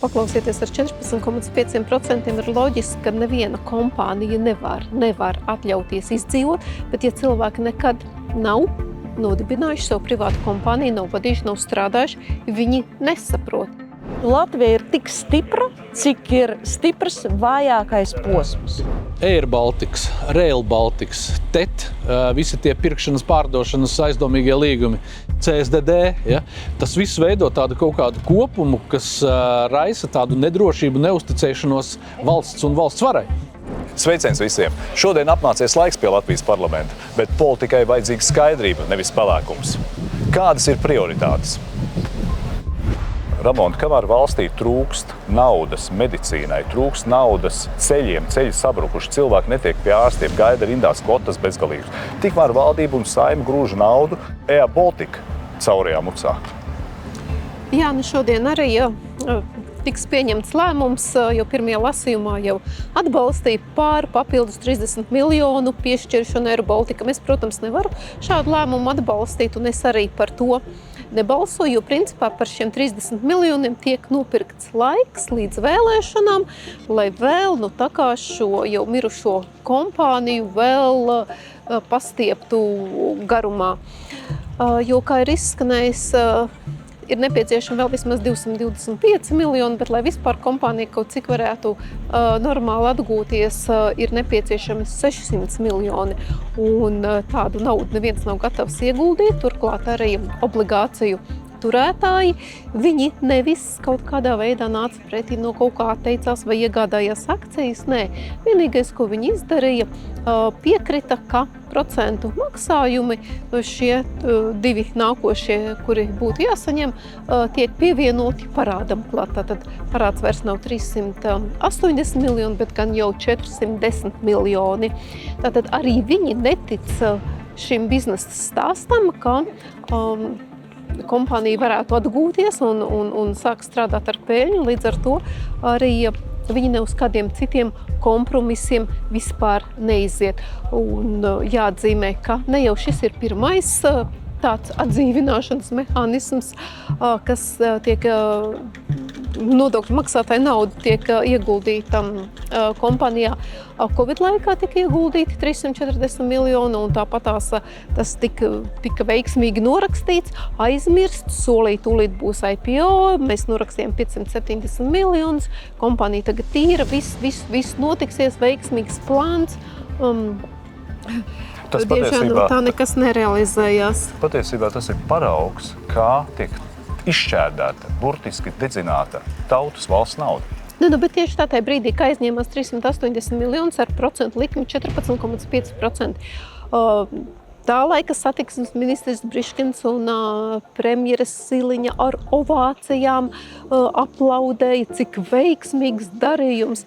Paklausieties, ar 14,5% ir loģiski, ka neviena kompānija nevar atļauties izdzīvot, bet ja cilvēki nekad nav nodibinājuši savu privātu kompāniju, nav vadījuši, nav strādājuši, viņi nesaprot. Latvija ir tik stipra, cik ir stiprs vājākais posms. Air Baltics, Rail Baltics, TET, visi tie pirkšanas, pārdošanas aizdomīgie līgumi, CSDD, ja? Tas viss veido tādu kaut kādu kopumu, kas raisa tādu nedrošību, neusticēšanos valsts un valsts varai. Sveiciens visiem! Šodien apmācies laiks pie Latvijas parlamenta, bet politikai vajadzīga skaidrība, nevis pelēkums. Kādas ir prioritātes? Ramon, kamēr valstī trūkst naudas medicīnai, trūkst naudas ceļiem, ceļi sabrukuši, cilvēki netiek pie ārstiem, gaida rindās kvotas bezgalīgas. Tikmēr valdība un Saeima grūž naudu Air Baltica caurajā mucā. Jā, šodien arī tiks pieņemts lēmums, jo pirmajā lasījumā jau atbalstīja papildus 30 miljonu piešķiršanu Air Baltica. Mēs, protams, nevaram šādu lēmumu atbalstīt, un es arī par to nebalsoju, jo principā par šiem 30 miljoniem tiek nopirkts laiks līdz vēlēšanām, lai vēl tā kā šo jau mirušo kompāniju vēl pastieptu garumā. Jo, kā ir izskanējis, ir nepieciešami vēl vismaz 225 miljoni, bet lai vispār kompānija kaut cik varētu normāli atgūties, ir nepieciešami 600 miljoni. Un tādu naudu neviens nav gatavs ieguldīt, turklāt arī obligāciju turētāji, viņi nevis kaut kādā veidā nāca pretī no kaut kā teicās vai iegādājās akcijas. Nē, vienīgais, ko viņi izdarīja, piekrita, ka procentu maksājumi šie divi nākošie, kuri būtu jāsaņem, tiek pievienoti parādam klāt. Tātad parāds vairs nav 380 miljoni, bet gan jau 410 miljoni. Tātad arī viņi netic šim biznesa stāstam, ka kompānija varētu atgūties un sāk strādāt ar peļņu, līdz ar to arī viņi ne uz kādiem citiem kompromisiem vispār neiziet. Un jāatzīmē, ka ne jau šis ir pirmais tāds atdzīvināšanas mehānisms, kas tiek nodokļu maksātāja nauda tiek ieguldīta kompānijā. Covid laikā tika ieguldīti 340 miljoni, un tāpatās tas tika veiksmīgi norakstīts, aizmirsts, solīja tūlīt būs IPO, mēs norakstījām 570 miljonus, kompānija tagad tīra, viss notiksies, veiksmīgs plāns. Diemžēl tā nekas nerealizējās. Patiesībā tas ir paraugs, kā tiek izšķērdēta, burtiski dedzināta tautas valsts nauda. Bet tieši tādā brīdī, kā aizņēmās 380 miljonus ar procentu likmi 14,5%. Tā laika satiksmes ministrs Briškins un premjeras Siliņa ar ovācijām aplaudēja, cik veiksmīgs darījums.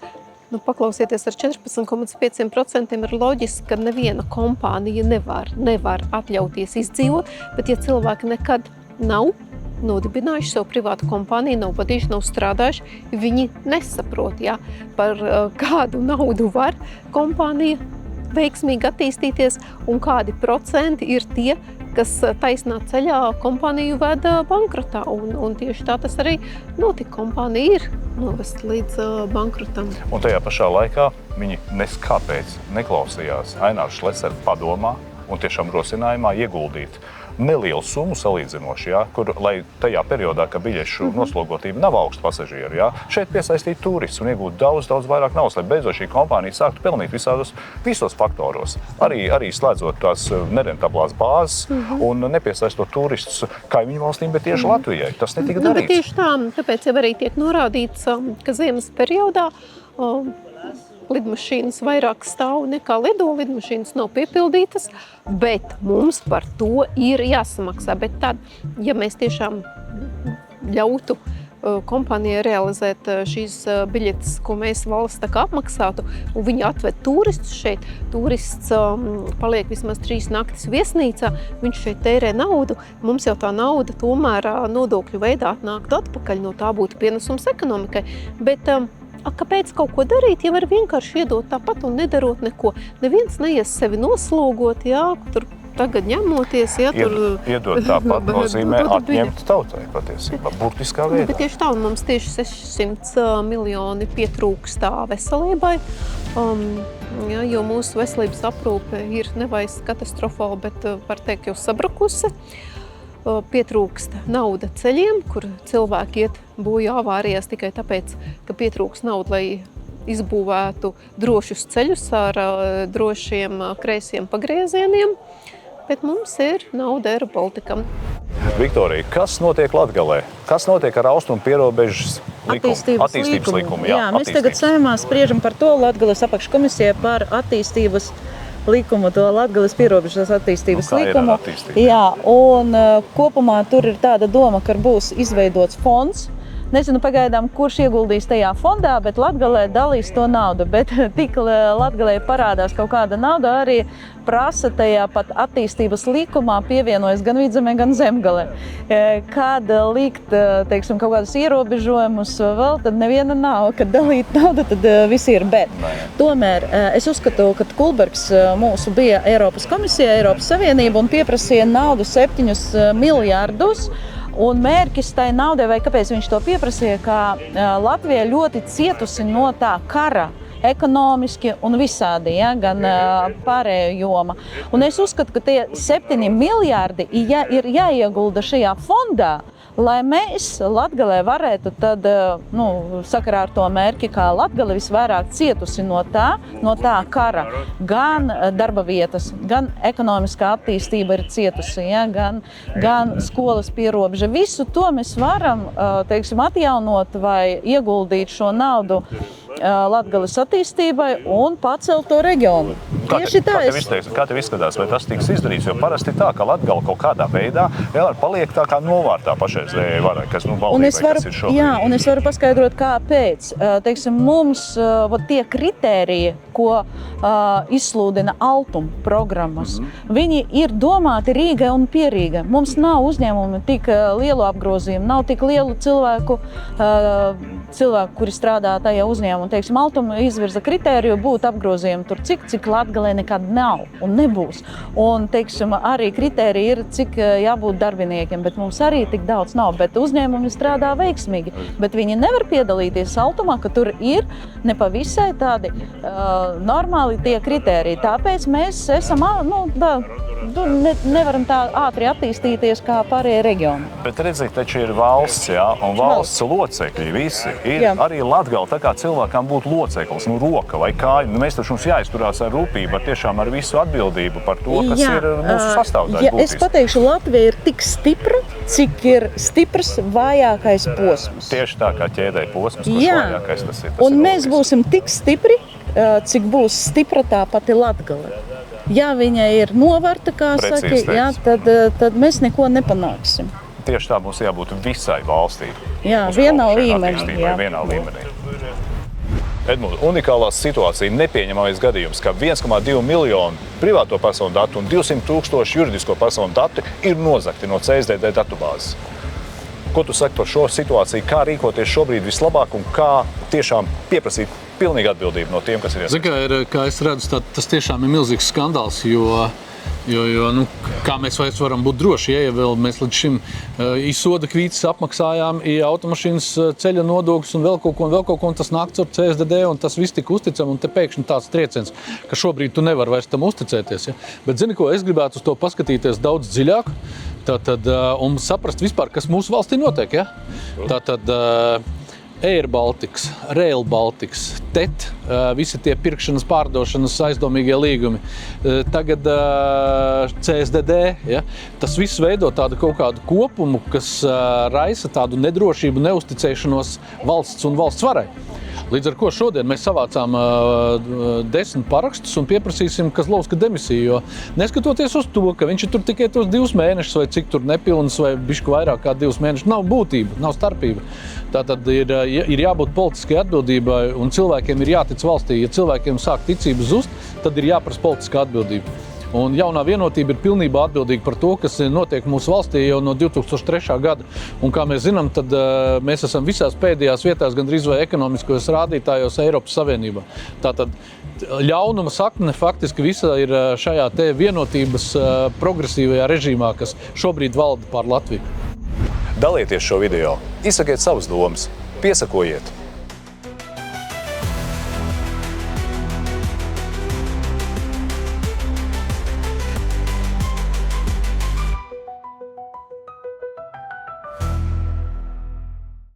Paklausieties, ar 14,5% ir loģiski, ka neviena kompānija nevar atļauties izdzīvot, bet ja cilvēki nekad nav nodibinājuši savu privātu kompāniju, nav vadījuši, nav strādājuši, viņi nesaprot, par kādu naudu var kompānija veiksmīgi attīstīties un kādi procenti ir tie, kas taisnā ceļā kompāniju veda bankrotā. Un tieši tā tas arī notika. Kompānija ir novest līdz bankrotam. Un tajā pašā laikā viņi neskāpēc neklausījās Aināra Šlesera padomā un tiešām rosinājumā ieguldīt nelielu summu salīdzinoši, kur, lai tajā periodā, ka biļešu noslogotība nav augsta pasažieru, šeit piesaistīt turistus un iegūt daudz vairāk naudas, lai beidzot šī kompānija sāktu pelnīt visos faktoros. Arī slēdzot tās nerentablās bāzes un nepiesaistot turistus kaimiņu valstīm, bet tieši Latvijai. Tas netika darīts. Bet tieši tā, tāpēc jau arī tiek norādīts, ka ziemas periodā lidmašīnas vairāk stāv nekā lido, lidmašīnas nav piepildītas, bet mums par to ir jāsamaksā. Bet tad, ja mēs tiešām ļautu kompānijai realizēt šīs biļetes, ko mēs valsts tā kā apmaksātu, un viņi atved turistus šeit, turists paliek vismaz 3 naktis viesnīcā, viņš šeit tērē naudu, mums jau tā nauda tomēr nodokļu veidā atnāktu atpakaļ, no tā būtu pienesums ekonomikai. Bet kāpēc kaut ko darīt, ja var vienkārši iedot tāpat un nedarot neko? Neviens neies sevi noslogot, tur tagad ņemoties, ja tur... Iedot tāpat nozīmē atņemt tautai patiesībā, burtiskā veidā. Bet tieši tā, un mums tieši 600 miljoni pietrūkstā veselībai, jo mūsu veselības aprūpe ir nevais katastrofāla, bet var teikt jau sabrukusi. Pietrūkst nauda ceļiem, kur cilvēki iet bojā avārijās tikai tāpēc, ka pietrūkst nauda, lai izbūvētu drošus ceļus ar drošiem kreisiem pagriezieniem, bet mums ir nauda Air Balticam. Viktorija, kas notiek Latgalē? Kas notiek ar austrumu pierobežas likumu? Attīstības likumu. Jā, mēs tagad Saeimā spriežam par to Latgales apakškomisijā par attīstības likumu, to Latgales pierobežas attīstības likumu. Jā, un kopumā tur ir tāda doma, ka būs izveidots fonds. Nezinu pagaidām, kurš ieguldīs tajā fondā, bet Latgalē dalīs to naudu. Bet tik Latgalē parādās kaut kāda nauda, arī prasa tajā pat attīstības likumā pievienojas gan Vidzemē, gan Zemgalē. Kad likt, teiksim, kaut kādus ierobežojumus vēl, tad neviena nav. Kad dalīt naudu, tad visi ir. Bet tomēr es uzskatu, ka Kulbergs mūsu bija Eiropas komisija, Eiropas Savienība un pieprasīja naudu 7 miljārdus. Un mērķis tai naudai, vai kāpēc viņš to pieprasīja, ka Latvija ļoti cietusi no tā kara ekonomiski un visādi, ja, gan pārējo joma. Un es uzskatu, ka tie 7 miljārdi ir jāiegulda šajā fondā, lai mēs Latgalē varētu tad, sakarā ar to mērķi, kā Latgale visvairāk cietusi no tā kara, gan darba vietas, gan ekonomiskā attīstība ir cietusi, ja, gan skolas pierobeža. Visu to mēs varam, teiksim, atjaunot vai ieguldīt šo naudu Latgales attīstībai un pacelt to reģionu. Kā tev izskatās, vai tas tiks izdarīts? Jo parasti tā, ka Latgale kaut kādā veidā vēl paliek tā kā novārtā pašreizējai varai, kas valdībai, kas ir šobrīd. Jā, un es varu paskaidrot, kāpēc. Teiksim, mums tie kritēriji, ko izsludina Altum programmas, viņi ir domāti Rīgai un Pierīgai. Mums nav uzņēmumi tik lielu apgrozījumu, nav tik lielu cilvēku, kuri strādā tajā uzņēmumā. Teiksim, Altum izvirza kritēriju būt apgrozījumi tur cik Latgalē nekad nav un nebūs. Un, teiksim, arī kritērija ir, cik jābūt darbiniekiem, bet mums arī tik daudz nav. Bet uzņēmumi strādā veiksmīgi, bet viņi nevar piedalīties Altumā, ka tur ir nepavisai tādi normāli tie kritēriji. Tāpēc mēs esam, nevaram tā ātri attīstīties kā pārējie reģioni. Bet redziet, taču ir valsts, jā, un valsts locekļi visi ir. Jā. Arī Latgale tā kā cilvēkam būtu loceklis, roka vai kāja. Mēs taču mums jāizturās ar rūpību, tiešām ar visu atbildību par to, kas ir mūsu sastāvdaļa. Es pateikšu, Latvija ir tik stipra, cik ir stiprs vājākais posms. Tieši tā kā ķēdē posms, kurš vājākais tas ir. Un mēs būsim tik stipri, cik būs stipra tā pati Latgale. Ja viņa ir novarta, kā saka, tad mēs neko nepanāksim. Tieši tā mums jābūt visai valstī. Jā, vienā līmenī. Edmund, unikālā situācija, nepieņemamais gadījums, ka 1,2 miljonu privāto personu datu un 200 000 juridisko personu dati ir nozagti no CSDD datubāzes. Ko tu saki par šo situāciju, kā rīkoties šobrīd vislabāk un kā tiešām pieprasīt pilnīgu atbildību no tiem, kas ir iesaistīti? Kā es redzu, tas tiešām ir milzīgs skandāls, jo kā mēs varam būt droši, ja vēl mēs līdz šim izsoda kvītas apmaksājām, automašīnas ceļa nodokļus un vēl kaut ko, un tas nāk caur CSDD, un tas viss tika uzticam, un te pēkšņi tāds trieciens, ka šobrīd tu nevar vairs tam uzticēties. Ja? Bet zini ko, es gribētu uz to paskatīties daudz dziļāk, un saprast vispār, kas mūsu valstī notiek. Ja? Air Baltics, Rail Baltics, TET, visi tie pirkšanas, pārdošanas aizdomīgie līgumi. Tagad CSDD, ja? Tas viss veido tādu kaut kādu kopumu, kas raisa tādu nedrošību, neusticēšanos valsts un valsts varai. Līdz ar ko šodien mēs savācām 10 parakstus un pieprasīsim Kazlovska demisiju, jo neskatoties uz to, ka viņš ir tur tikai tos 2 mēnešus vai cik tur nepilnas vai bišķi vairāk kā 2 mēnešus, nav būtība, nav starpība. Tātad ir jābūt politiskai atbildībai un cilvēkiem ir jātic valstī. Ja cilvēkiem sāk ticība zust, tad ir jāprasa politiskā atbildība. Un jaunā vienotība ir pilnībā atbildīga par to, kas notiek mūsu valstī jau no 2003. gada. Un kā mēs zinām, tad mēs esam visās pēdējās vietās gandrīz vai ekonomiskajos rādītājos Eiropas Savienībā. Tātad ļaunuma sakne faktiski visā ir šajā te vienotības progresīvajā režīmā, kas šobrīd valda pār Latviju. Dalieties šo video, izsakiet savas domas, piesakojiet!